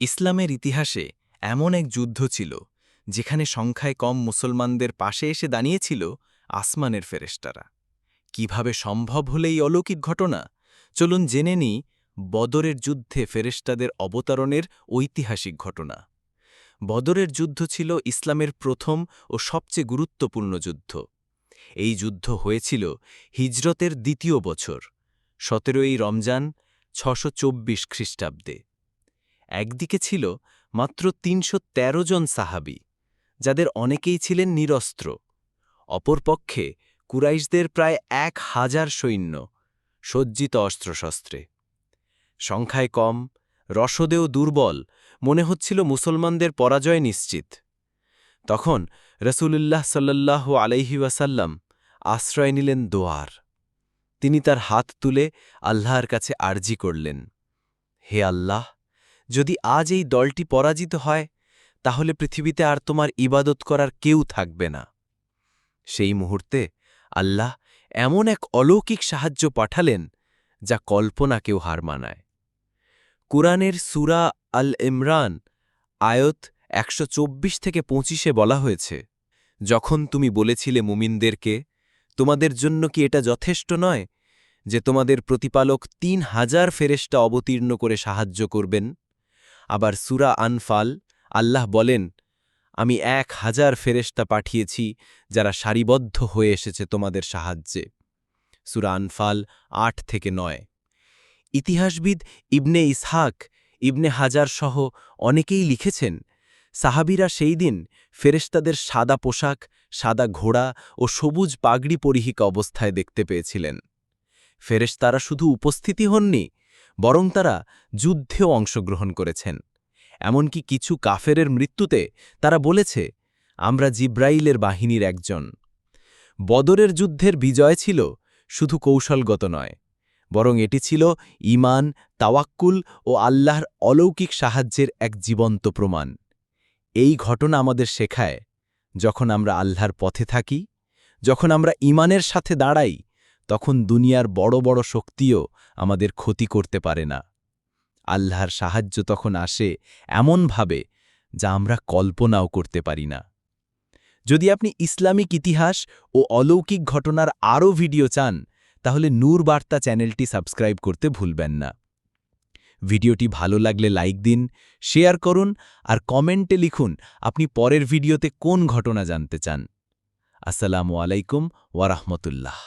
ইসলামের ইতিহাসে এমন এক যুদ্ধ ছিল যেখানে সংখ্যায় কম মুসলমানদের পাশে এসে দাঁড়িয়েছিল আসমানের ফেরেশতারা। কিভাবে সম্ভব হলে এই অলৌকিক ঘটনা? চলুন জেনে নিই বদরের যুদ্ধে ফেরেশতাদের অবতরণের ঐতিহাসিক ঘটনা। বদরের যুদ্ধ ছিল ইসলামের প্রথম ও সবচেয়ে গুরুত্বপূর্ণ যুদ্ধ। এই যুদ্ধ হয়েছিল হিজরতের দ্বিতীয় বছর ১৭ই রমজান ৬২৪ খ্রিস্টাব্দে। একদিকে ছিল মাত্র ৩১৩ জন সাহাবী, যাদের অনেকেই ছিলেন নিরস্ত্র। অপরপক্ষে কুরাইশদের প্রায় ১,০০০ সৈন্য, সজ্জিত অস্ত্রশস্ত্রে। সংখ্যায় কম, রসদেও দুর্বল, মনে হচ্ছিল মুসলমানদের পরাজয় নিশ্চিত। তখন রসূলুল্লাহ সাল্লাল্লাহু আলাইহি ওয়াসাল্লাম আশ্রয় নিলেন দোয়ার। তিনি তার হাত তুলে আল্লাহর কাছে আর্জি করলেন, হে আল্লাহ, যদি আজ এই দলটি পরাজিত হয়, তাহলে পৃথিবীতে আর তোমার ইবাদত করার কেউ থাকবে না। সেই মুহূর্তে আল্লাহ এমন এক অলৌকিক সাহায্য পাঠালেন, যা কল্পনাকেও হার মানায়। কুরআনের সূরা আল ইমরান আয়াত ১২৪-২৫ বলা হয়েছে, যখন তুমি বলেছিলে মুমিনদেরকে, তোমাদের জন্য কি এটা যথেষ্ট নয় যে তোমাদের প্রতিপালক ৩,০০০ ফেরেশতা অবতীর্ণ করে সাহায্য করবেন? আবার সূরা আনফাল আল্লাহ বলেন, আমি ১,০০০ ফেরেশতা পাঠিয়েছি যারা সারিবদ্ধ হয়ে এসেছে তোমাদের সাহায্যে। সূরা আনফাল ৮-৯। ইতিহাসবিদ ইবনে ইসহাক, ইবনে হাজার সহ অনেকেই লিখেছেন, সাহাবীরা সেই দিন ফেরেশতাদের সাদা পোশাক, সাদা ঘোড়া ও সবুজ পাগড়ি পরিহিত অবস্থায় দেখতে পেয়েছিলেন। ফেরেশতারা শুধু উপস্থিতি হননি, বরং তারা যুদ্ধেও অংশগ্রহণ করেছেন। এমনকি কিছু কাফেরের মৃত্যুতে তারা বলেছে, আমরা জিব্রাইলের বাহিনীর একজন। বদরের যুদ্ধের বিজয় ছিল শুধু কৌশলগত নয়, বরং এটি ছিল ঈমান, তাওয়াক্কুল ও আল্লাহর অলৌকিক সাহায্যের এক জীবন্ত প্রমাণ। এই ঘটনা আমাদের শেখায়, যখন আমরা আল্লাহর পথে থাকি, যখন আমরা ঈমানের সাথে দাঁড়াই, তখন দুনিয়ার বড় বড় শক্তিও আমাদের ক্ষতি করতে পারে না। আল্লাহর সাহায্য তখন আসে এমনভাবে যা আমরা কল্পনাও করতে পারি না। যদি আপনি ইসলামিক ইতিহাস ও অলৌকিক ঘটনার আরও ভিডিও চান, তাহলে নূর বার্তা চ্যানেলটি সাবস্ক্রাইব করতে ভুলবেন না। ভিডিওটি ভালো লাগলে লাইক দিন, শেয়ার করুন আর কমেন্টে লিখুন আপনি পরের ভিডিওতে কোন ঘটনা জানতে চান। আসসালামু আলাইকুম ওয়া রাহমাতুল্লাহ।